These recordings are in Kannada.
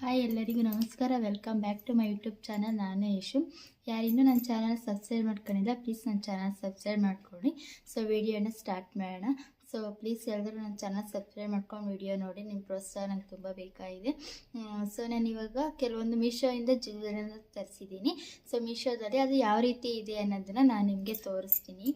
ಹಾಯ್ ಎಲ್ಲರಿಗೂ ನಮಸ್ಕಾರ. Welcome back to my YouTube channel. ನಾನು ಯಶು. ಯಾರಿನ್ನೂ ನನ್ನ ಚಾನಲ್ ಸಬ್ಸ್ಕ್ರೈಬ್ ಮಾಡ್ಕೊಂಡಿಲ್ಲ, ಪ್ಲೀಸ್ ನನ್ನ ಚಾನಲ್ ಸಬ್ಸ್ಕ್ರೈಬ್ ಮಾಡ್ಕೊಳ್ಳಿ. ಸೊ ವಿಡಿಯೋನ ಸ್ಟಾರ್ಟ್ ಮಾಡೋಣ. ಸೊ ಪ್ಲೀಸ್ ಎಲ್ಲರೂ ನನ್ನ ಚಾನಲ್ ಸಬ್ಸ್ಕ್ರೈಬ್ ಮಾಡ್ಕೊಂಡು ವಿಡಿಯೋ ನೋಡಿ. ನಿಮ್ಮ ಪ್ರೋತ್ಸಾಹ ನಂಗೆ ತುಂಬ ಬೇಕಾಗಿದೆ. ಸೊ ನಾನು ಇವಾಗ ಕೆಲವೊಂದು ಮೀಶೋಯಿಂದ ಜ್ಯುವೆಲರಿನ ತರಿಸಿದ್ದೀನಿ. ಸೊ ಮೀಶೋದಲ್ಲಿ ಅದು ಯಾವ ರೀತಿ ಇದೆ ಅನ್ನೋದನ್ನು ನಾನು ನಿಮಗೆ ತೋರಿಸ್ತೀನಿ.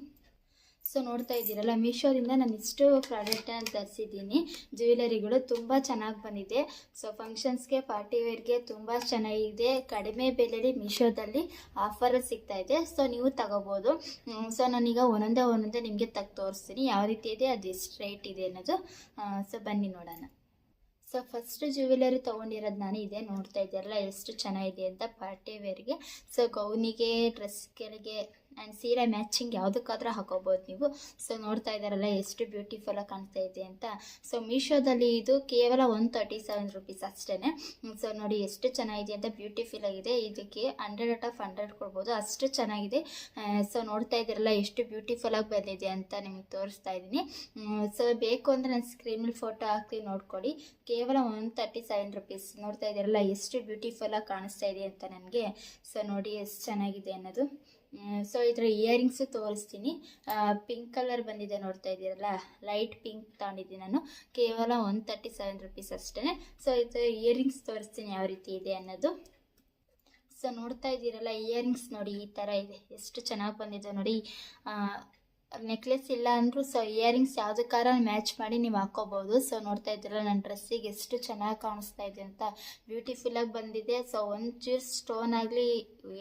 ಸೊ ನೋಡ್ತಾ ಇದ್ದೀರಲ್ಲ, ಮೀಶೋದಿಂದ ನಾನು ಇಷ್ಟು ಪ್ರಾಡಕ್ಟನ್ನು ತರಿಸಿದ್ದೀನಿ. ಜ್ಯುವೆಲರಿಗಳು ತುಂಬ ಚೆನ್ನಾಗಿ ಬಂದಿದೆ. ಸೊ ಫಂಕ್ಷನ್ಸ್ಗೆ, ಪಾರ್ಟಿ ವೇರ್ಗೆ ತುಂಬ ಚೆನ್ನಾಗಿದೆ. ಕಡಿಮೆ ಬೆಲೆಯಲ್ಲಿ ಮೀಶೋದಲ್ಲಿ ಆಫರ್ ಸಿಗ್ತಾ ಇದೆ. ಸೊ ನೀವು ತಗೋಬೋದು. ಸೊ ನಾನೀಗ ಒಂದೊಂದೇ ನಿಮಗೆ ತೋರಿಸ್ತೀನಿ ಯಾವ ರೀತಿ ಇದೆ, ಅದು ಎಷ್ಟು ರೇಟ್ ಇದೆ ಅನ್ನೋದು. ಸೊ ಬನ್ನಿ ನೋಡೋಣ. ಸೊ ಫಸ್ಟ್ ಜ್ಯುವೆಲರಿ ತೊಗೊಂಡಿರೋದು ನಾನು ಇದೆ. ನೋಡ್ತಾ ಇದ್ದೀರಲ್ಲ ಎಷ್ಟು ಚೆನ್ನಾಗಿದೆ ಅಂತ ಪಾರ್ಟಿ ವೇರ್ಗೆ. ಸೊ ಗೌನಿಗೆ, ಡ್ರೆಸ್ಗಳಿಗೆ ಆ್ಯಂಡ್ ಸೀರೆ ಮ್ಯಾಚಿಂಗ್ ಯಾವುದಕ್ಕಾದ್ರೂ ಹಾಕೋಬೋದು ನೀವು. ಸೊ ನೋಡ್ತಾ ಇದ್ದಾರಲ್ಲ ಎಷ್ಟು ಬ್ಯೂಟಿಫುಲ್ಲಾಗಿ ಕಾಣ್ತಾ ಇದೆ ಅಂತ. ಸೊ ಮೀಶೋದಲ್ಲಿ ಇದು ಕೇವಲ 137 ರೂಪೀಸ್ ಅಷ್ಟೇ. ಸೊ ನೋಡಿ ಎಷ್ಟು ಚೆನ್ನಾಗಿದೆ ಅಂತ, ಬ್ಯೂಟಿಫುಲ್ ಆಗಿದೆ. ಇದಕ್ಕೆ 100/100 ಕೊಡ್ಬೋದು, ಅಷ್ಟು ಚೆನ್ನಾಗಿದೆ. ಸೊ ನೋಡ್ತಾ ಇದ್ದೀರಲ್ಲ ಎಷ್ಟು ಬ್ಯೂಟಿಫುಲ್ಲಾಗಿ ಬಂದಿದೆ ಅಂತ ನಿಮಗೆ ತೋರಿಸ್ತಾ ಇದ್ದೀನಿ. ಸೊ ಬೇಕು ಅಂದರೆ ನಾನು ಸ್ಕ್ರೀನಲ್ಲಿ ಫೋಟೋ ಹಾಕ್ತೀನಿ, ನೋಡ್ಕೊಳ್ಳಿ. ಕೇವಲ 137 ರೂಪೀಸ್. ನೋಡ್ತಾ ಇದ್ದೀರಲ್ಲ ಎಷ್ಟು ಬ್ಯೂಟಿಫುಲ್ಲಾಗಿ ಕಾಣಿಸ್ತಾ ಇದೆ ಅಂತ ನನಗೆ. ಸೊ ನೋಡಿ ಎಷ್ಟು ಚೆನ್ನಾಗಿದೆ ಅನ್ನೋದು. ಸೊ ಇದರ ಇಯರಿಂಗ್ಸು ತೋರಿಸ್ತೀನಿ. ಪಿಂಕ್ ಕಲರ್ ಬಂದಿದೆ, ನೋಡ್ತಾ ಇದ್ದೀರಲ್ಲ, ಲೈಟ್ ಪಿಂಕ್ ತಗೊಂಡಿದ್ದೀನಿ ನಾನು. ಕೇವಲ 137 ರೂಪೀಸ್ ಅಷ್ಟೇ. ಸೊ ಇದರ ಇಯರಿಂಗ್ಸ್ ತೋರಿಸ್ತೀನಿ ಯಾವ ರೀತಿ ಇದೆ ಅನ್ನೋದು. ಸೊ ನೋಡ್ತಾ ಇದ್ದೀರಲ್ಲ, ಇಯರಿಂಗ್ಸ್ ನೋಡಿ ಈ ಥರ ಇದೆ, ಎಷ್ಟು ಚೆನ್ನಾಗಿ ಬಂದಿದೆ ನೋಡಿ. ನೆಕ್ಲೆಸ್ ಇಲ್ಲ ಅಂದರೂ ಸೊ ಇಯರಿಂಗ್ಸ್ ಯಾವುದಕ್ಕಾರ ಮ್ಯಾಚ್ ಮಾಡಿ ನೀವು ಹಾಕೋಬೋದು. ಸೊ ನೋಡ್ತಾ ಇದ್ದೀರಲ್ಲ, ನನ್ನ ಡ್ರೆಸ್ಸಿಗೆ ಎಷ್ಟು ಚೆನ್ನಾಗಿ ಕಾಣಿಸ್ತಾ ಇದೆ ಅಂತ, ಬ್ಯೂಟಿಫುಲ್ಲಾಗಿ ಬಂದಿದೆ. ಸೊ ಒಂಚೂರು ಸ್ಟೋನ್ ಆಗಲಿ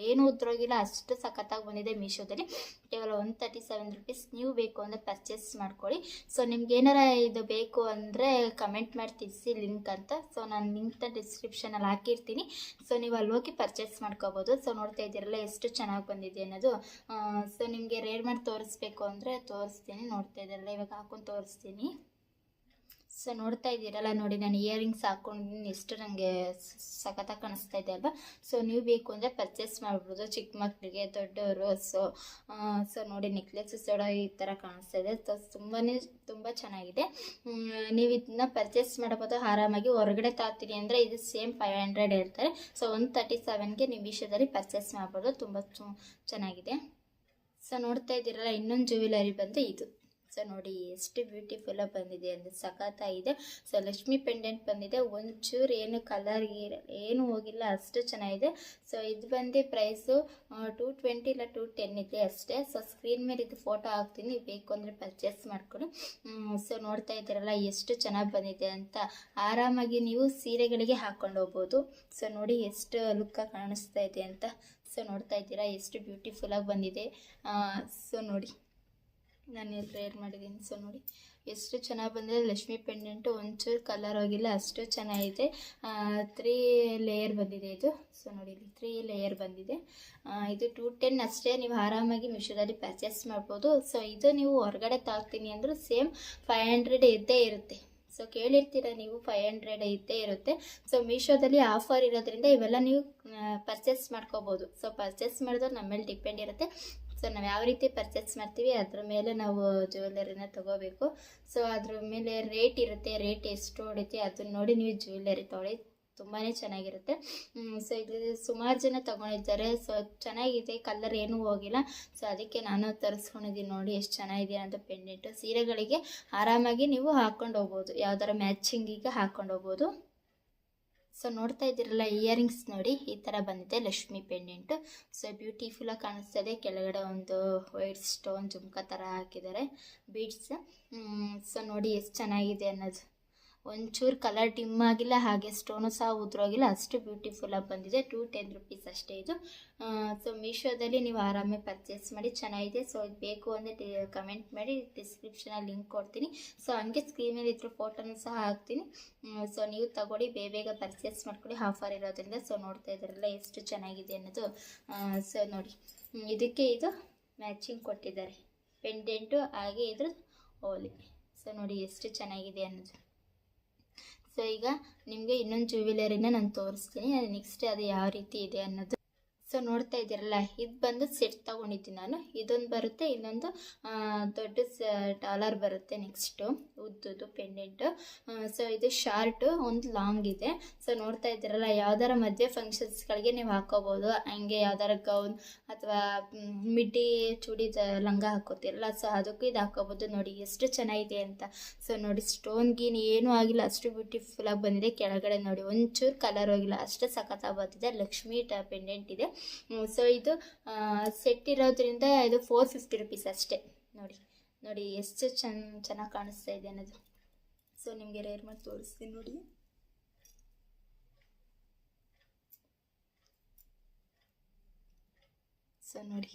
ಏನೂ ಉದ್ರೋಗಿಲ್ಲ, ಅಷ್ಟು ಸಖತ್ತಾಗಿ ಬಂದಿದೆ ಮೀಶೋದಲ್ಲಿ. ಕೇವಲ 137 ರೂಪೀಸ್. ನೀವು ಬೇಕು ಅಂದರೆ ಪರ್ಚೇಸ್ ಮಾಡ್ಕೊಳ್ಳಿ. ಸೊ ನಿಮ್ಗೆ ಏನಾರ ಇದು ಬೇಕು ಅಂದರೆ ಕಮೆಂಟ್ ಮಾಡಿ ತಿಳಿಸಿ ಲಿಂಕ್ ಅಂತ. ಸೊ ನಾನು ಲಿಂಕ್ನ ಡಿಸ್ಕ್ರಿಪ್ಷನಲ್ಲಿ ಹಾಕಿರ್ತೀನಿ. ಸೊ ನೀವು ಅಲ್ಲಿ ಹೋಗಿ ಪರ್ಚೇಸ್ ಮಾಡ್ಕೋಬೋದು. ಸೊ ನೋಡ್ತಾ ಇದ್ದೀರಲ್ಲ ಎಷ್ಟು ಚೆನ್ನಾಗಿ ಬಂದಿದೆ ಅನ್ನೋದು. ಸೊ ನಿಮಗೆ ರೇರ್ ಮಾಡಿ ತೋರಿಸ್ಬೇಕು ಅಂದರೆ ತೋರಿಸ್ತೀನಿ. ನೋಡ್ತಾ ಇದ್ದೀರಲ್ಲ, ಇವಾಗ ಹಾಕೊಂಡು ತೋರಿಸ್ತೀನಿ. ಸೊ ನೋಡ್ತಾ ಇದ್ದೀರಲ್ಲ ನೋಡಿ, ನಾನು ಇಯರಿಂಗ್ಸ್ ಹಾಕೊಂಡಿದ್ದೀನಿ, ಎಷ್ಟು ನನಗೆ ಸಖತ್ತಾಗಿ ಕಾಣಿಸ್ತಾ ಇದೆ ಅಲ್ವಾ. ಸೊ ನೀವು ಬೇಕು ಅಂದರೆ ಪರ್ಚೇಸ್ ಮಾಡ್ಬೋದು, ಚಿಕ್ಕ ಮಕ್ಕಳಿಗೆ, ದೊಡ್ಡವರು. ಸೊ ನೋಡಿ, ನೆಕ್ಲೆಸ್ ಸೋಡ ಈ ಥರ ಕಾಣಿಸ್ತಾ ಇದೆ. ಸೊ ತುಂಬ ಚೆನ್ನಾಗಿದೆ. ನೀವು ಇದನ್ನ ಪರ್ಚೇಸ್ ಮಾಡಬಹುದು ಆರಾಮಾಗಿ. ಹೊರಗಡೆ ತಾತೀನಿ ಅಂದರೆ ಇದು ಸೇಮ್ 500 ಹೇಳ್ತಾರೆ. ಸೊ 137ಗೆ ನೀವು ಮೀಶೋದಲ್ಲಿ ಪರ್ಚೇಸ್ ಮಾಡ್ಬೋದು. ತುಂಬ ಚೆನ್ನಾಗಿದೆ. ಸೊ ನೋಡ್ತಾ ಇದ್ದೀರಲ್ಲ, ಇನ್ನೊಂದು ಜ್ಯುವೆಲರಿ ಬಂದು ಇದು. ಸೊ ನೋಡಿ ಎಷ್ಟು ಬ್ಯೂಟಿಫುಲ್ಲಾಗಿ ಬಂದಿದೆ ಅಂದರೆ ಸಖತ್ತಾಗಿದೆ. ಸೊ ಲಕ್ಷ್ಮಿ ಪೆಂಡೆಂಟ್ ಬಂದಿದೆ. ಒಂಚೂರು ಏನು ಕಲರ್ ಏನು ಹೋಗಿಲ್ಲ, ಅಷ್ಟು ಚೆನ್ನಾಗಿದೆ. ಸೊ ಇದು ಬಂದು ಪ್ರೈಸು 220 ಇಲ್ಲ 210 ಇದೆ ಅಷ್ಟೇ. ಸೊ ಸ್ಕ್ರೀನ್ ಮೇಲೆ ಇದು ಫೋಟೋ ಹಾಕ್ತೀನಿ, ಬೇಕು ಅಂದರೆ ಪರ್ಚೇಸ್ ಮಾಡ್ಕೊಳ್ಳಿ. ಸೊ ನೋಡ್ತಾ ಇದ್ದೀರಲ್ಲ ಎಷ್ಟು ಚೆನ್ನಾಗಿ ಬಂದಿದೆ ಅಂತ. ಆರಾಮಾಗಿ ನೀವು ಸೀರೆಗಳಿಗೆ ಹಾಕ್ಕೊಂಡು ಹೋಗ್ಬೋದು. ಸೊ ನೋಡಿ ಎಷ್ಟು ಲುಕ್ಕಾಗಿ ಕಾಣಿಸ್ತಾ ಇದೆ ಅಂತ. ಸೊ ನೋಡ್ತಾ ಇದ್ದೀರಾ ಎಷ್ಟು ಬ್ಯೂಟಿಫುಲ್ಲಾಗಿ ಬಂದಿದೆ. ಸೊ ನೋಡಿ, ನಾನು ರೇರ್ ಮಾಡಿದ್ದೀನಿ. ಸೊ ನೋಡಿ ಎಷ್ಟು ಚೆನ್ನಾಗಿ ಬಂದಿದೆ. ಲಕ್ಷ್ಮಿ ಪೆಂಡೆಂಟು ಒಂಚೂರು ಕಲರ್ ಹೋಗಿಲ್ಲ, ಅಷ್ಟು ಚೆನ್ನಾಗಿದೆ. 3 ಲೇಯರ್ ಬಂದಿದೆ ಇದು. ಸೊ ನೋಡಿ, ಇಲ್ಲಿ 3 ಲೇಯರ್ ಬಂದಿದೆ. ಇದು 210 ಅಷ್ಟೇ. ನೀವು ಆರಾಮಾಗಿ ಮೀಶೋದಲ್ಲಿ ಪರ್ಚೇಸ್ ಮಾಡ್ಬೋದು. ಸೊ ಇದು ನೀವು ಹೊರಗಡೆ ತಾಗ್ತೀನಿ ಅಂದರೂ ಸೇಮ್ 500 ಇದ್ದೇ ಇರುತ್ತೆ. ಸೊ ಕೇಳಿರ್ತೀರ ನೀವು, 500 ಇದ್ದೇ ಇರುತ್ತೆ. ಸೊ ಮೀಶೋದಲ್ಲಿ ಆಫರ್ ಇರೋದ್ರಿಂದ ಇವೆಲ್ಲ ನೀವು ಪರ್ಚೇಸ್ ಮಾಡ್ಕೋಬೋದು. ಸೊ ಪರ್ಚೇಸ್ ಮಾಡಿದ್ರೆ ನಮ್ಮ ಮೇಲೆ ಡಿಪೆಂಡ್ ಇರುತ್ತೆ. ಸೊ ನಾವು ಯಾವ ರೀತಿ ಪರ್ಚೇಸ್ ಮಾಡ್ತೀವಿ ಅದ್ರ ಮೇಲೆ ನಾವು ಜ್ಯುವೆಲರಿನ ತೊಗೋಬೇಕು. ಸೊ ಅದ್ರ ಮೇಲೆ ರೇಟ್ ಇರುತ್ತೆ, ರೇಟ್ ಎಷ್ಟು ಹೊಡಿತೆ ಅದನ್ನ ನೋಡಿ ನೀವು ಜ್ಯುವೆಲರಿ ತೊಗೊಳ್ಳಿ, ತುಂಬಾ ಚೆನ್ನಾಗಿರುತ್ತೆ. ಸೊ ಇದು ಸುಮಾರು ಜನ ತೊಗೊಂಡಿದ್ದಾರೆ. ಸೊ ಚೆನ್ನಾಗಿದೆ, ಕಲರ್ ಏನೂ ಹೋಗಿಲ್ಲ. ಸೊ ಅದಕ್ಕೆ ನಾನು ತರಿಸ್ಕೊಂಡಿದ್ದೀನಿ. ನೋಡಿ ಎಷ್ಟು ಚೆನ್ನಾಗಿದೆ ಅಂತ ಪೆಂಡೆಂಟು. ಸೀರೆಗಳಿಗೆ ಆರಾಮಾಗಿ ನೀವು ಹಾಕ್ಕೊಂಡು ಹೋಗ್ಬೋದು, ಯಾವ್ದಾರ ಮ್ಯಾಚಿಂಗಿಗೆ ಹಾಕ್ಕೊಂಡು ಹೋಗ್ಬೋದು. ಸೊ ನೋಡ್ತಾ ಇದ್ದೀರಲ್ಲ, ಇಯರಿಂಗ್ಸ್ ನೋಡಿ ಈ ಥರ ಬಂದಿದೆ, ಲಕ್ಷ್ಮಿ ಪೆಂಡೆಂಟು. ಸೊ ಬ್ಯೂಟಿಫುಲ್ಲಾಗಿ ಕಾಣಿಸ್ತದೆ. ಕೆಳಗಡೆ ಒಂದು ವೈಟ್ ಸ್ಟೋನ್ ಜುಮ್ಕಾ ಥರ ಹಾಕಿದ್ದಾರೆ, ಬೀಡ್ಸ್. ಸೊ ನೋಡಿ ಎಷ್ಟು ಚೆನ್ನಾಗಿದೆ ಅನ್ನೋದು. ಒಂಚೂರು ಕಲರ್ ಡಿಮ್ ಆಗಿಲ್ಲ, ಹಾಗೆ ಸ್ಟೋನು ಸಹ ಉದ್ರೋಗಿಲ್ಲ, ಅಷ್ಟು ಬ್ಯೂಟಿಫುಲ್ಲಾಗಿ ಬಂದಿದೆ. 210 ರೂಪೀಸ್ ಅಷ್ಟೇ ಇದು. ಸೊ ಮೀಶೋದಲ್ಲಿ ನೀವು ಆರಾಮೇ ಪರ್ಚೇಸ್ ಮಾಡಿ, ಚೆನ್ನಾಗಿದೆ. ಸೊ ಇದು ಬೇಕು ಅಂದರೆ ಕಮೆಂಟ್ ಮಾಡಿ, ಡಿಸ್ಕ್ರಿಪ್ಷನಲ್ಲಿ ಲಿಂಕ್ ಕೊಡ್ತೀನಿ. ಸೊ ಹಂಗೆ ಸ್ಕ್ರೀನ್ ಮೇಲೆ ಇದ್ರ ಫೋಟೋನು ಸಹ ಹಾಕ್ತೀನಿ. ಸೊ ನೀವು ತಗೊಳ್ಳಿ, ಬೇಗ ಪರ್ಚೇಸ್ ಮಾಡ್ಕೊಳ್ಳಿ, ಆಫರ್ ಇರೋದ್ರಿಂದ. ಸೊ ನೋಡ್ತಾ ಇದ್ದಾರಲ್ಲ ಎಷ್ಟು ಚೆನ್ನಾಗಿದೆ ಅನ್ನೋದು. ಸೊ ನೋಡಿ, ಇದಕ್ಕೆ ಇದು ಮ್ಯಾಚಿಂಗ್ ಕೊಟ್ಟಿದ್ದಾರೆ, ಪೆಂಡೆಂಟು ಹಾಗೆ ಇದ್ರ ಓಲಿ. ಸೊ ನೋಡಿ ಎಷ್ಟು ಚೆನ್ನಾಗಿದೆ ಅನ್ನೋದು. ಸೊ ಈಗ ನಿಮಗೆ ಇನ್ನೊಂದು ಜ್ಯುವೆಲರಿನ ನಾನು ತೋರಿಸ್ತೀನಿ, ನೆಕ್ಸ್ಟ್ ಅದು ಯಾವ ರೀತಿ ಇದೆ ಅನ್ನೋದು. ಸೊ ನೋಡ್ತಾ ಇದ್ದೀರಲ್ಲ, ಇದು ಬಂದು ಸೆಟ್ ತೊಗೊಂಡಿದ್ದೀನಿ ನಾನು. ಇದೊಂದು ಬರುತ್ತೆ, ಇನ್ನೊಂದು ದೊಡ್ಡ ಡಾಲರ್ ಬರುತ್ತೆ. ನೆಕ್ಸ್ಟು ಉದ್ದದ್ದು ಪೆಂಡೆಂಟು. ಸೊ ಇದು ಶಾರ್ಟು, ಒಂದು ಲಾಂಗ್ ಇದೆ. ಸೊ ನೋಡ್ತಾ ಇದ್ದೀರಲ್ಲ, ಯಾವ್ದಾರ ಮದುವೆ ಫಂಕ್ಷನ್ಸ್ಗಳಿಗೆ ನೀವು ಹಾಕೋಬೋದು. ಹಂಗೆ ಯಾವ್ದಾರ ಗೌನ್ ಅಥವಾ ಮಿಡ್ಡಿ ಚೂಡಿ ಲಂಗ ಹಾಕೋತಿರಲ್ಲ, ಸೊ ಅದಕ್ಕೂ ಇದು ಹಾಕೋಬೋದು. ನೋಡಿ ಎಷ್ಟು ಚೆನ್ನಾಗಿದೆ ಅಂತ. ಸೊ ನೋಡಿ, ಸ್ಟೋನ್ ಗೀನ್ ಏನೂ ಆಗಿಲ್ಲ, ಅಷ್ಟು ಬ್ಯೂಟಿಫುಲ್ಲಾಗಿ ಬಂದಿದೆ. ಕೆಳಗಡೆ ನೋಡಿ ಒಂಚೂರು ಕಲರ್ ಹೋಗಿಲ್ಲ, ಅಷ್ಟು ಸಖತ್ತಾಗಿ ಬಂದಿದೆ. ಲಕ್ಷ್ಮಿ ಪೆಂಡೆಂಟ್ ಇದೆ. ಸೊ ಇದು ಸೆಟ್ ಇರೋದ್ರಿಂದ ಇದು 450 ರುಪೀಸ್ ಅಷ್ಟೇ. ನೋಡಿ ನೋಡಿ ಎಷ್ಟು ಚೆನ್ನಾಗಿ ಕಾಣಿಸ್ತಾ ಇದೆ ಅನ್ನೋದು. ಸೊ ನಿಮಗೆ ರೇರ್ ಮಾಡಿ ತೋರಿಸ್ತೀನಿ ನೋಡಿ. ಸೊ ನೋಡಿ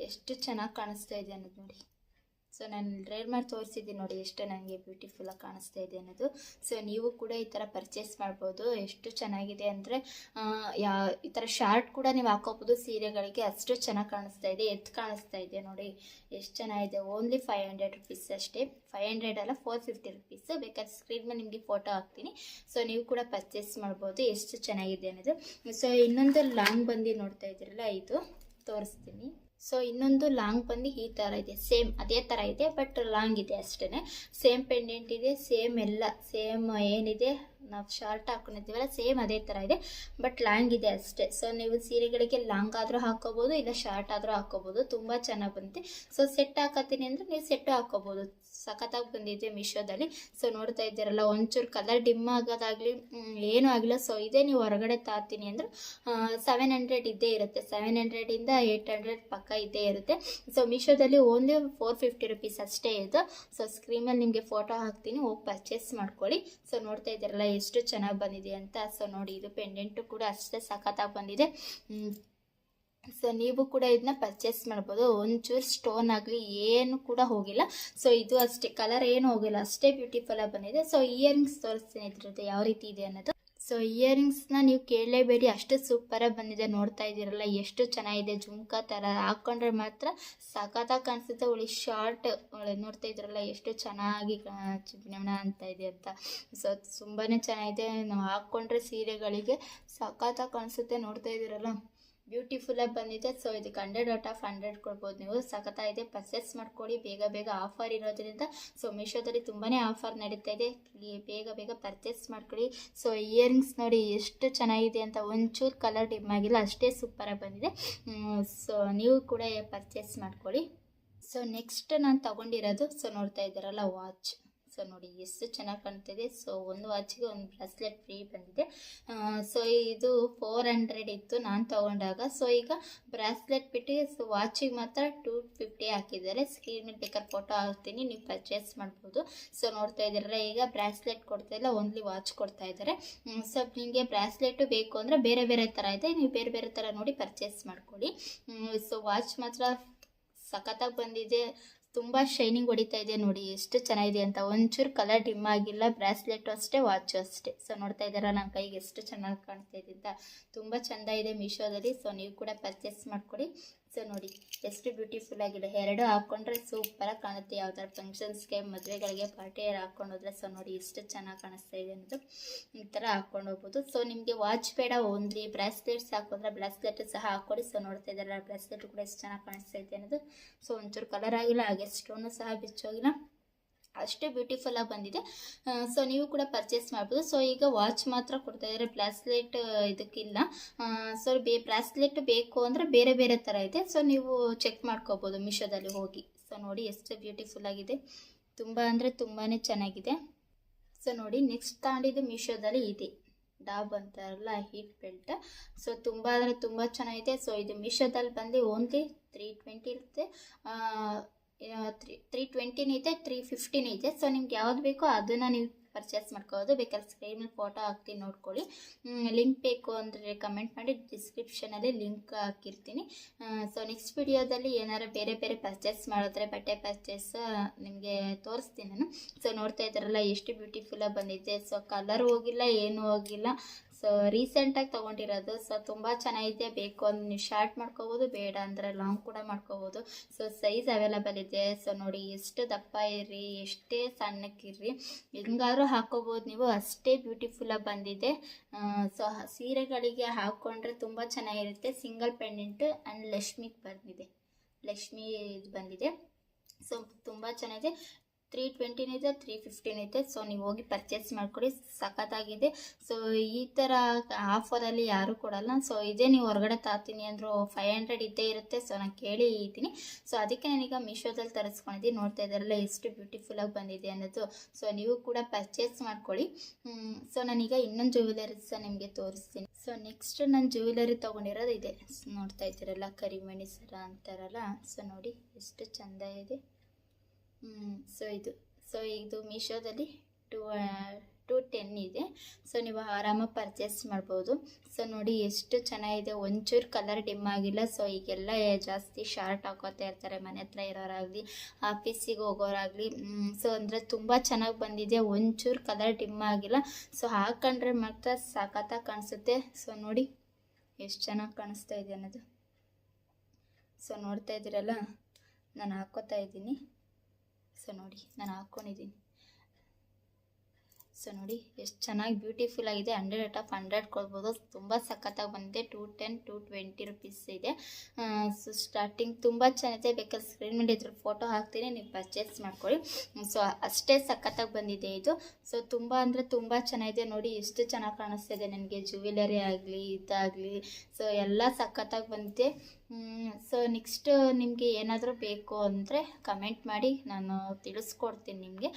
ಎಷ್ಟು ಚೆನ್ನಾಗಿ ಕಾಣಿಸ್ತಾ ಇದೆ ಅನ್ನೋದು ನೋಡಿ. ಸೊ ನಾನು ರೇರ್ ಮಾಡಿ ತೋರಿಸಿದ್ದೀನಿ ನೋಡಿ, ಎಷ್ಟು ನನಗೆ ಬ್ಯೂಟಿಫುಲ್ಲಾಗಿ ಕಾಣಿಸ್ತಾ ಇದೆ ಅನ್ನೋದು. ಸೊ ನೀವು ಕೂಡ ಈ ಥರ ಪರ್ಚೇಸ್ ಮಾಡ್ಬೋದು. ಎಷ್ಟು ಚೆನ್ನಾಗಿದೆ ಅಂದರೆ ಈ ಥರ ಶಾರ್ಟ್ ಕೂಡ ನೀವು ಹಾಕೋಬೋದು ಸೀರೆಗಳಿಗೆ, ಅಷ್ಟು ಚೆನ್ನಾಗಿ ಕಾಣಿಸ್ತಾ ಇದೆ. ಎದ್ದು ಕಾಣಿಸ್ತಾ ಇದೆ ನೋಡಿ, ಎಷ್ಟು ಚೆನ್ನಾಗಿದೆ. ಓನ್ಲಿ 500 ರುಪೀಸ್ ಅಷ್ಟೇ. 500 ಅಲ್ಲ, 450 ರುಪೀಸ್. ಬೇಕಾದ್ರೆ ಸ್ಕ್ರೀನ್ ಮೇಲೆ ನಿಮಗೆ ಫೋಟೋ ಹಾಕ್ತೀನಿ. ಸೊ ನೀವು ಕೂಡ ಪರ್ಚೇಸ್ ಮಾಡ್ಬೋದು, ಎಷ್ಟು ಚೆನ್ನಾಗಿದೆ ಅನ್ನೋದು. ಸೊ ಇನ್ನೊಂದು ಲಾಂಗ್ ಬಂದು ನೋಡ್ತಾ ಇದ್ದೀರಲ್ಲ, ಇದು ತೋರಿಸ್ತೀನಿ. ಸೊ ಇನ್ನೊಂದು ಲಾಂಗ್ ಬಂದು ಈ ಥರ ಇದೆ, ಸೇಮ್ ಅದೇ ಥರ ಇದೆ, ಬಟ್ ಲಾಂಗ್ ಇದೆ ಅಷ್ಟೇ. ಸೇಮ್ ಪೆಂಡೆಂಟ್ ಇದೆ, ಸೇಮ್ ಎಲ್ಲ ಸೇಮ್ ಏನಿದೆ ನಾವು ಶಾರ್ಟ್ ಹಾಕೊಂಡಿದ್ದೀವಲ್ಲ, ಸೇಮ್ ಅದೇ ಥರ ಇದೆ, ಬಟ್ ಲಾಂಗ್ ಇದೆ ಅಷ್ಟೇ. ಸೊ ನೀವು ಸೀರೆಗಳಿಗೆ ಲಾಂಗ್ ಆದರೂ ಹಾಕೋಬೋದು, ಇಲ್ಲ ಶಾರ್ಟ್ ಆದರೂ ಹಾಕೋಬೋದು. ತುಂಬ ಚೆನ್ನಾಗಿ ಬಂದಿದೆ. ಸೊ ಸೆಟ್ ಹಾಕತ್ತೀನಿ ಅಂದರೆ ನೀವು ಸೆಟ್ಟು ಹಾಕೋಬೋದು. ಸಖತ್ತಾಗಿ ಬಂದಿದೆ ಮೀಶೋದಲ್ಲಿ. ಸೊ ನೋಡ್ತಾ ಇದ್ದೀರಲ್ಲ, ಒಂಚೂರು ಕಲರ್ ಡಿಮ್ ಆಗೋದಾಗಲಿ ಏನೂ ಆಗಿಲ್ಲ. ಸೊ ಇದೇ ನೀವು ಹೊರಗಡೆ ತಾತೀನಿ ಅಂದ್ರೆ 700 ಇದ್ದೇ ಇರುತ್ತೆ. 700ಇಂದ 800 ಪಕ್ಕ ಇದ್ದೇ ಇರುತ್ತೆ. ಸೊ ಮೀಶೋದಲ್ಲಿ ಓನ್ಲಿ 450 ರುಪೀಸ್ ಅಷ್ಟೇ ಇದು. ಸೊ ಸ್ಕ್ರೀನಲ್ಲಿ ನಿಮಗೆ ಫೋಟೋ ಹಾಕ್ತೀನಿ, ಹೋಗಿ ಪರ್ಚೇಸ್ ಮಾಡ್ಕೊಳ್ಳಿ. ಸೊ ನೋಡ್ತಾ ಇದ್ದೀರಲ್ಲ ಎಷ್ಟು ಚೆನ್ನಾಗಿ ಬಂದಿದೆ ಅಂತ. ಸೊ ನೋಡಿ, ಇದು ಪೆಂಡೆಂಟು ಕೂಡ ಅಷ್ಟೇ ಸಖತ್ತಾಗಿ ಬಂದಿದೆ. ಸೊ ನೀವು ಕೂಡ ಇದನ್ನ ಪರ್ಚೇಸ್ ಮಾಡ್ಬೋದು. ಒಂಚೂರು ಸ್ಟೋನ್ ಆಗಲಿ ಏನು ಕೂಡ ಹೋಗಿಲ್ಲ. ಸೊ ಇದು ಅಷ್ಟೇ, ಕಲರ್ ಏನು ಹೋಗಿಲ್ಲ, ಅಷ್ಟೇ ಬ್ಯೂಟಿಫುಲ್ಲಾಗಿ ಬಂದಿದೆ. ಸೊ ಇಯರಿಂಗ್ಸ್ ತೋರಿಸ್ತೀನಿ ಇದ್ರದ್ದು ಯಾವ ರೀತಿ ಇದೆ ಅನ್ನೋದು. ಸೊ ಇಯರಿಂಗ್ಸ್ನ ನೀವು ಕೇಳಲೇಬೇಡಿ, ಅಷ್ಟು ಸೂಪರಾಗಿ ಬಂದಿದೆ. ನೋಡ್ತಾ ಇದ್ದೀರಲ್ಲ ಎಷ್ಟು ಚೆನ್ನಾಗಿದೆ, ಜುಮ್ಕಾ ಥರ ಹಾಕ್ಕೊಂಡ್ರೆ ಮಾತ್ರ ಸಖತ್ತಾಗಿ ಕಾಣಿಸುತ್ತೆ. ಒಳ್ಳೆ ಶಾರ್ಟ್ ನೋಡ್ತಾ ಇದ್ದೀರಲ್ಲ ಎಷ್ಟು ಚೆನ್ನಾಗಿ ಚಿಪ್ನಣ ಅಂತ ಇದೆ ಅಂತ. ಸೊ ತುಂಬಾ ಚೆನ್ನಾಗಿದೆ, ನಾವು ಹಾಕ್ಕೊಂಡ್ರೆ ಸೀರೆಗಳಿಗೆ ಸಖತ್ತಾಗಿ ಕಾಣಿಸುತ್ತೆ. ನೋಡ್ತಾ ಇದ್ದೀರಲ್ಲ ಬ್ಯೂಟಿಫುಲ್ಲಾಗಿ ಬಂದಿದೆ. ಸೊ ಇದಕ್ಕೆ 100 ಔಟ್ ಆಫ್ 100 ಕೊಡ್ಬೋದು ನೀವು. ಸಖತ್ತಾಗಿದೆ, ಪರ್ಚೇಸ್ ಮಾಡ್ಕೊಳ್ಳಿ. ಬೇಗ ಬೇಗ ಆಫರ್ ಇರೋದ್ರಿಂದ ಸೊ ಮೀಶೋದಲ್ಲಿ ತುಂಬಾ ಆಫರ್ ನಡೀತಾ ಇದೆ. ಬೇಗ ಬೇಗ ಪರ್ಚೇಸ್ ಮಾಡ್ಕೊಳ್ಳಿ. ಸೊ ಇಯರಿಂಗ್ಸ್ ನೋಡಿ ಎಷ್ಟು ಚೆನ್ನಾಗಿದೆ ಅಂತ, ಒಂಚೂರು ಕಲರ್ ಡಿಮ್ ಆಗಿಲ್ಲ, ಅಷ್ಟೇ ಸೂಪರಾಗಿ ಬಂದಿದೆ. ಸೊ ನೀವು ಕೂಡ ಪರ್ಚೇಸ್ ಮಾಡ್ಕೊಳ್ಳಿ. ಸೊ ನೆಕ್ಸ್ಟ್ ನಾನು ತೊಗೊಂಡಿರೋದು, ಸೊ ನೋಡ್ತಾ ಇದ್ದೀರಲ್ಲ ವಾಚ್. ಸೊ ನೋಡಿ ಎಷ್ಟು ಚೆನ್ನಾಗಿ ಕಾಣ್ತಿದೆ. ಸೊ ಒಂದು ವಾಚಿಗೆ ಒಂದು ಬ್ರಾಸ್ಲೆಟ್ ಫ್ರೀ ಬಂದಿದೆ. ಸೊ ಇದು 400 ಇತ್ತು ನಾನು ತೊಗೊಂಡಾಗ. ಸೊ ಈಗ ಬ್ರಾಸ್ಲೆಟ್ ಬಿಟ್ಟು ಸೊ ವಾಚಿಗೆ ಮಾತ್ರ 250 ಹಾಕಿದ್ದಾರೆ. ಸ್ಕ್ರೀನ್ ಮೇಲೆ ಬೇಕಾದ್ರೆ ಫೋಟೋ ಹಾಕ್ತೀನಿ, ನೀವು ಪರ್ಚೇಸ್ ಮಾಡ್ಬೋದು. ಸೊ ನೋಡ್ತಾ ಇದ್ದೀರಲ್ಲ, ಈಗ ಬ್ರಾಸ್ಲೆಟ್ ಕೊಡ್ತಾ ಇಲ್ಲ, ಓನ್ಲಿ ವಾಚ್ ಕೊಡ್ತಾ ಇದ್ದಾರೆ. ಸೊ ನಿಮಗೆ ಬ್ರಾಸ್ಲೆಟು ಬೇಕು ಅಂದರೆ ಬೇರೆ ಬೇರೆ ಥರ ಇದೆ, ನೀವು ಬೇರೆ ಬೇರೆ ಥರ ನೋಡಿ ಪರ್ಚೇಸ್ ಮಾಡ್ಕೊಳ್ಳಿ. ಸೊ ವಾಚ್ ಮಾತ್ರ ಸಖತ್ತಾಗಿ ಬಂದಿದೆ, ತುಂಬ ಶೈನಿಂಗ್ ಹೊಡಿತಾ ಇದೆ. ನೋಡಿ ಎಷ್ಟು ಚೆನ್ನಾಗಿದೆ ಅಂತ, ಒಂಚೂರು ಕಲರ್ ಡಿಮ್ ಆಗಿಲ್ಲ. ಬ್ರಾಸ್ಲೆಟು ಅಷ್ಟೇ, ವಾಚು ಅಷ್ಟೇ. ಸೊ ನೋಡ್ತಾ ಇದ್ದೀರಾ ನನ್ನ ಕೈಗೆ ಎಷ್ಟು ಚೆನ್ನಾಗಿ ಕಾಣ್ತಾ ಇದೆ ಅಂತ, ತುಂಬ ಚೆಂದ ಇದೆ ಮೀಶೋದಲ್ಲಿ. ಸೊ ನೀವು ಕೂಡ ಪರ್ಚೇಸ್ ಮಾಡ್ಕೊಡಿ. ಸೊ ನೋಡಿ ಎಷ್ಟು ಬ್ಯೂಟಿಫುಲ್ ಆಗಿದೆ. ಎರಡು ಹಾಕ್ಕೊಂಡ್ರೆ ಸೂಪರಾಗಿ ಕಾಣುತ್ತೆ. ಯಾವ್ದಾದ್ರು ಫಂಕ್ಷನ್ಸ್ಗೆ, ಮದುವೆಗಳಿಗೆ, ಪಾರ್ಟಿಯಲ್ಲಿ ಹಾಕ್ಕೊಂಡು ಹೋದ್ರೆ ಸೊ ನೋಡಿ ಎಷ್ಟು ಚೆನ್ನಾಗಿ ಕಾಣಿಸ್ತಾ ಇದೆ ಅನ್ನೋದು. ಈ ಥರ ಹಾಕ್ಕೊಂಡು ಹೋಗ್ಬೋದು. ಸೊ ನಿಮಗೆ ವಾಚ್ ಬೇಡ, ಓನ್ಲಿ ಬ್ರಾಸ್ಲೆಟ್ಸ್ ಹಾಕೋದ್ರೆ ಬ್ರಾಸ್ಲೆಟ್ ಸಹ ಹಾಕ್ಕೊಡಿ. ಸೊ ನೋಡ್ತಾ ಇದ್ದಾರಲ್ಲ, ಬ್ರಾಸ್ಲೆಟ್ ಕೂಡ ಎಷ್ಟು ಚೆನ್ನಾಗಿ ಕಾಣಿಸ್ತಾ ಇದೆ ಅನ್ನೋದು. ಸೊ ಒಂಚೂರು ಕಲರ್ ಆಗಿಲ್ಲ, ಹಾಗೆ ಸ್ಟೋನು ಸಹ ಬಿಚ್ಚೋಗಿಲ್ಲ, ಅಷ್ಟೇ ಬ್ಯೂಟಿಫುಲ್ಲಾಗಿ ಬಂದಿದೆ. ಸೊ ನೀವು ಕೂಡ ಪರ್ಚೇಸ್ ಮಾಡ್ಬೋದು. ಸೊ ಈಗ ವಾಚ್ ಮಾತ್ರ ಕೊಡ್ತಾ ಇದ್ದಾರೆ, ಬ್ರಾಸ್ಲೆಟ್ ಇದಕ್ಕಿಲ್ಲ. ಸೊ ಬ್ರಾಸ್ಲೆಟ್ ಬೇಕು ಅಂದರೆ ಬೇರೆ ಬೇರೆ ಥರ ಇದೆ. ಸೊ ನೀವು ಚೆಕ್ ಮಾಡ್ಕೋಬೋದು ಮೀಶೋದಲ್ಲಿ ಹೋಗಿ. ಸೊ ನೋಡಿ ಎಷ್ಟು ಬ್ಯೂಟಿಫುಲ್ಲಾಗಿದೆ, ತುಂಬ ಅಂದರೆ ತುಂಬಾ ಚೆನ್ನಾಗಿದೆ. ಸೊ ನೋಡಿ ನೆಕ್ಸ್ಟ್ ತಗೊಂಡಿದ್ದು ಮೀಶೋದಲ್ಲಿ ಇದೆ, ಡಾಬ್ ಅಂತಾರಲ್ಲ ಹೀಟ್ ಬೆಲ್ಟ್. ಸೊ ತುಂಬ ಅಂದರೆ ತುಂಬ ಚೆನ್ನಾಗಿದೆ. ಸೊ ಇದು ಮೀಶೋದಲ್ಲಿ ಬಂದು ಓನ್ಲಿ 320 ಇರುತ್ತೆ. 320 ಇದೆ, 315 ಇದೆ. ಸೊ ನಿಮ್ಗೆ ಯಾವ್ದು ಬೇಕೋ ಅದನ್ನು ನೀವು ಪರ್ಚೇಸ್ ಮಾಡ್ಕೋಬೋದು. ಬೇಕಾದ್ರೆ ಸ್ಕ್ರೀನ್ ಮೇಲೆ ಫೋಟೋ ಹಾಕ್ತೀನಿ, ನೋಡ್ಕೊಳ್ಳಿ. ಲಿಂಕ್ ಬೇಕು ಅಂದರೆ ಕಮೆಂಟ್ ಮಾಡಿ, ಡಿಸ್ಕ್ರಿಪ್ಷನಲ್ಲಿ ಲಿಂಕ್ ಹಾಕಿರ್ತೀನಿ. ಸೊ ನೆಕ್ಸ್ಟ್ ವಿಡಿಯೋದಲ್ಲಿ ಏನಾರು ಬೇರೆ ಬೇರೆ ಪರ್ಚೇಸ್ ಮಾಡಿದ್ರೆ, ಬಟ್ಟೆ ಪರ್ಚೇಸ್ ನಿಮಗೆ ತೋರಿಸ್ತೀನಿ ನಾನು. ಸೊ ನೋಡ್ತಾ ಇದ್ದಾರಲ್ಲ ಎಷ್ಟು ಬ್ಯೂಟಿಫುಲ್ಲಾಗಿ ಬಂದಿದೆ. ಸೊ ಕಲರ್ ಹೋಗಿಲ್ಲ, ಏನೂ ಹೋಗಿಲ್ಲ. ಸೊ ರೀಸೆಂಟಾಗಿ ತೊಗೊಂಡಿರೋದು. ಸೊ ತುಂಬ ಚೆನ್ನಾಗಿದೆ. ಬೇಕು ಅಂದ್ರೆ ನೀವು ಶಾರ್ಟ್ ಮಾಡ್ಕೋಬೋದು, ಬೇಡ ಅಂದರೆ ಲಾಂಗ್ ಕೂಡ ಮಾಡ್ಕೋಬೋದು. ಸೊ ಸೈಜ್ ಅವೈಲಬಲ್ ಇದೆ. ಸೊ ನೋಡಿ, ಎಷ್ಟು ದಪ್ಪ ಇರ್ರಿ, ಎಷ್ಟೇ ಸಣ್ಣಕ್ಕಿರ್ರಿ, ಹೆಂಗಾದ್ರೂ ಹಾಕೋಬೋದು ನೀವು, ಅಷ್ಟೇ ಬ್ಯೂಟಿಫುಲ್ಲಾಗಿ ಬಂದಿದೆ. ಸೊ ಸೀರೆಗಳಿಗೆ ಹಾಕ್ಕೊಂಡ್ರೆ ತುಂಬ ಚೆನ್ನಾಗಿರುತ್ತೆ. ಸಿಂಗಲ್ ಪೆಂಡೆಂಟ್ ಆ್ಯಂಡ್ ಲಕ್ಷ್ಮಿಗೆ ಲಕ್ಷ್ಮಿ ಇದು ಬಂದಿದೆ. ಸೊ ತುಂಬ ಚೆನ್ನಾಗಿದೆ. 320 ಇದೆ, 315 ಇದೆ. ಸೊ ನೀವು ಹೋಗಿ ಪರ್ಚೇಸ್ ಮಾಡ್ಕೊಳ್ಳಿ, ಸಖತ್ತಾಗಿದೆ. ಸೊ ಈ ಥರ ಆಫರಲ್ಲಿ ಯಾರೂ ಕೊಡಲ್ಲ. ಸೊ ಇದೇ ನೀವು ಹೊರಗಡೆ ತಾತೀನಿ ಅಂದರೂ 500 ಇದ್ದೇ ಇರುತ್ತೆ. ಸೊ ನಾನು ಕೇಳಿ ಇದ್ದೀನಿ. ಸೊ ಅದಕ್ಕೆ ನಾನೀಗ ಮೀಶೋದಲ್ಲಿ ತರಿಸ್ಕೊಂಡಿದ್ದೀನಿ. ನೋಡ್ತಾ ಇದ್ದಾರಲ್ಲ ಎಷ್ಟು ಬ್ಯೂಟಿಫುಲ್ಲಾಗಿ ಬಂದಿದೆ ಅನ್ನೋದು. ಸೊ ನೀವು ಕೂಡ ಪರ್ಚೇಸ್ ಮಾಡ್ಕೊಳ್ಳಿ. ಸೊ ನಾನೀಗ ಇನ್ನೊಂದು ಜ್ಯುವೆಲರೀಸ್ ನಿಮಗೆ ತೋರಿಸ್ತೀನಿ. ಸೊ ನೆಕ್ಸ್ಟ್ ನಾನು ಜ್ಯುವೆಲರಿ ತೊಗೊಂಡಿರೋದು ಇದೆ. ನೋಡ್ತಾ ಇದ್ದೀರಲ್ಲ, ಕರಿಮಣಿ ಸರ ಅಂತಾರಲ್ಲ. ಸೊ ನೋಡಿ ಎಷ್ಟು ಚೆಂದ ಇದೆ. ಸೊ ಇದು ಮೀಶೋದಲ್ಲಿ 210 ಇದೆ. ಸೊ ನೀವು ಆರಾಮಾಗಿ ಪರ್ಚೇಸ್ ಮಾಡ್ಬೋದು. ಸೊ ನೋಡಿ ಎಷ್ಟು ಚೆನ್ನಾಗಿದೆ, ಒಂಚೂರು ಕಲರ್ ಡಿಮ್ ಆಗಿಲ್ಲ. ಸೊ ಈಗೆಲ್ಲ ಜಾಸ್ತಿ ಶಾರ್ಟ್ ಹಾಕೋತಾ ಇರ್ತಾರೆ, ಮನೆ ಹತ್ರ ಇರೋರಾಗಲಿ, ಆಫೀಸಿಗೆ ಹೋಗೋರಾಗಲಿ. ಸೊ ಅಂದರೆ ತುಂಬ ಚೆನ್ನಾಗಿ ಬಂದಿದೆ, ಒಂಚೂರು ಕಲರ್ ಡಿಮ್ ಆಗಿಲ್ಲ. ಸೊ ಹಾಕೊಂಡ್ರೆ ಮಾತ್ರ ಸಖತ್ತಾಗಿ ಕಾಣಿಸುತ್ತೆ. ಸೊ ನೋಡಿ ಎಷ್ಟು ಚೆನ್ನಾಗಿ ಕಾಣಿಸ್ತಾ ಇದೆ ಅನ್ನೋದು. ಸೊ ನೋಡ್ತಾ ಇದ್ದೀರಲ್ಲ, ನಾನು ಹಾಕೋತಾ ಇದ್ದೀನಿ. ಸೊ ನೋಡಿ, ನಾನು ಹಾಕ್ಕೊಂಡಿದ್ದೀನಿ. ಸೊ ನೋಡಿ ಎಷ್ಟು ಚೆನ್ನಾಗಿ ಬ್ಯೂಟಿಫುಲ್ ಆಗಿದೆ. 100 ಔಟ್ ಆಫ್ 100 ಕೊಡ್ಬೋದು. ತುಂಬ ಸಖತ್ತಾಗಿ ಬಂದಿದೆ. 210, 220 ರುಪೀಸ್ ಇದೆ. ಸೊ ಸ್ಟಾರ್ಟಿಂಗ್ ತುಂಬ ಚೆನ್ನಾಗಿದೆ. ಬೇಕಾದ್ರೆ ಸ್ಕ್ರೀನ್ ಮೇಲೆ ಇದ್ರ ಫೋಟೋ ಹಾಕ್ತೀನಿ, ನೀವು ಪರ್ಚೇಸ್ ಮಾಡ್ಕೊಳ್ಳಿ. ಸೊ ಅಷ್ಟೇ ಸಖತ್ತಾಗಿ ಬಂದಿದೆ ಇದು. ಸೊ ತುಂಬ ಅಂದರೆ ತುಂಬ ಚೆನ್ನಾಗಿದೆ. ನೋಡಿ ಎಷ್ಟು ಚೆನ್ನಾಗಿ ಕಾಣಿಸ್ತಿದೆ ನನಗೆ, ಜ್ಯುವೆಲರಿ ಆಗಲಿ ಇದಾಗಲಿ. ಸೊ ಎಲ್ಲ ಸಖತ್ತಾಗಿ ಬಂದಿದೆ. ಸೊ ನೆಕ್ಸ್ಟ್ ನಿಮಗೆ ಏನಾದರೂ ಬೇಕು ಅಂದರೆ ಕಮೆಂಟ್ ಮಾಡಿ, ನಾನು ತಿಳಿಸ್ಕೊಡ್ತೀನಿ ನಿಮಗೆ.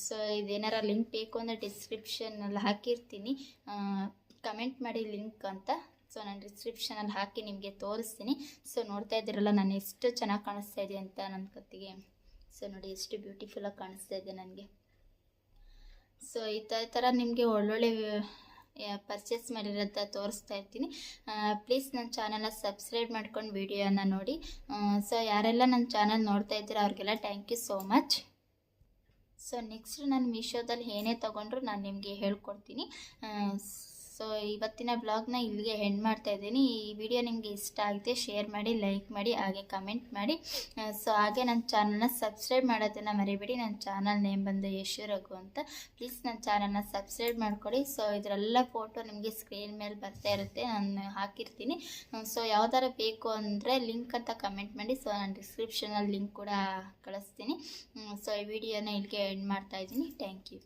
ಸೊ ಇದೇನಾರ ಲಿಂಕ್ ಬೇಕು ಅಂದರೆ ಡಿಸ್ಕ್ರಿಪ್ಷನಲ್ಲಿ ಹಾಕಿರ್ತೀನಿ, ಕಮೆಂಟ್ ಮಾಡಿ ಲಿಂಕ್ ಅಂತ. ಸೊ ನಾನು ಡಿಸ್ಕ್ರಿಪ್ಷನಲ್ಲಿ ಹಾಕಿ ನಿಮಗೆ ತೋರಿಸ್ತೀನಿ. ಸೊ ನೋಡ್ತಾ ಇದ್ದೀರಲ್ಲ ನಾನು ಎಷ್ಟು ಚೆನ್ನಾಗಿ ಕಾಣಿಸ್ತಾ ಇದೆ ಅಂತ ನನ್ನ ಕತ್ತಿಗೆ. ಸೊ ನೋಡಿ ಎಷ್ಟು ಬ್ಯೂಟಿಫುಲ್ಲಾಗಿ ಕಾಣಿಸ್ತಾ ಇದೆ ನನಗೆ. ಸೊ ಈ ಥರ ನಿಮಗೆ ಒಳ್ಳೊಳ್ಳೆ ಪರ್ಚೇಸ್ ಮಾಡಿರೋಂಥ ತೋರಿಸ್ತಾ ಇರ್ತೀನಿ. ಪ್ಲೀಸ್ ನನ್ನ ಚಾನಲ್ನ ಸಬ್ಸ್ಕ್ರೈಬ್ ಮಾಡ್ಕೊಂಡು ವಿಡಿಯೋನ ನೋಡಿ. ಸೊ ಯಾರೆಲ್ಲ ನನ್ನ ಚಾನಲ್ ನೋಡ್ತಾ ಇದ್ದೀರ ಅವ್ರಿಗೆಲ್ಲ thank you so much. So next ನಾನು ಮೀಶೋದಲ್ಲಿ ಏನೇ ತೊಗೊಂಡ್ರು ನಾನು ನಿಮಗೆ ಹೇಳ್ಕೊಡ್ತೀನಿ. ಸೊ ಇವತ್ತಿನ ಬ್ಲಾಗ್ನ ಇಲ್ಲಿಗೆ ಎಂಡ್ ಮಾಡ್ತಾ ಇದ್ದೀನಿ. ಈ ವಿಡಿಯೋ ನಿಮಗೆ ಇಷ್ಟ ಆಗಿದೆ, ಶೇರ್ ಮಾಡಿ, ಲೈಕ್ ಮಾಡಿ, ಹಾಗೆ ಕಮೆಂಟ್ ಮಾಡಿ. ಸೊ ಹಾಗೆ ನನ್ನ ಚಾನಲ್ನ ಸಬ್ಸ್ಕ್ರೈಬ್ ಮಾಡೋದನ್ನು ಮರಿಬೇಡಿ. ನನ್ನ ಚಾನಲ್ ನೇಮ್ ಬಂದು ಯಶು ರಘು ಅಂತ. ಪ್ಲೀಸ್ ನನ್ನ ಚಾನಲ್ನ ಸಬ್ಸ್ಕ್ರೈಬ್ ಮಾಡ್ಕೊಳ್ಳಿ. ಸೊ ಇದರೆಲ್ಲ ಫೋಟೋ ನಿಮಗೆ ಸ್ಕ್ರೀನ್ ಮೇಲೆ ಬರ್ತಾ ಇರುತ್ತೆ, ನಾನು ಹಾಕಿರ್ತೀನಿ. ಸೊ ಯಾವ್ದಾರ ಬೇಕು ಅಂದರೆ ಲಿಂಕ್ ಅಂತ ಕಮೆಂಟ್ ಮಾಡಿ. ಸೊ ನಾನು ಡಿಸ್ಕ್ರಿಪ್ಷನಲ್ಲಿ ಲಿಂಕ್ ಕೂಡ ಕಳಿಸ್ತೀನಿ. ಸೊ ಈ ವಿಡಿಯೋನ ಇಲ್ಲಿಗೆ ಎಂಡ್ ಮಾಡ್ತಾ ಇದ್ದೀನಿ. Thank you.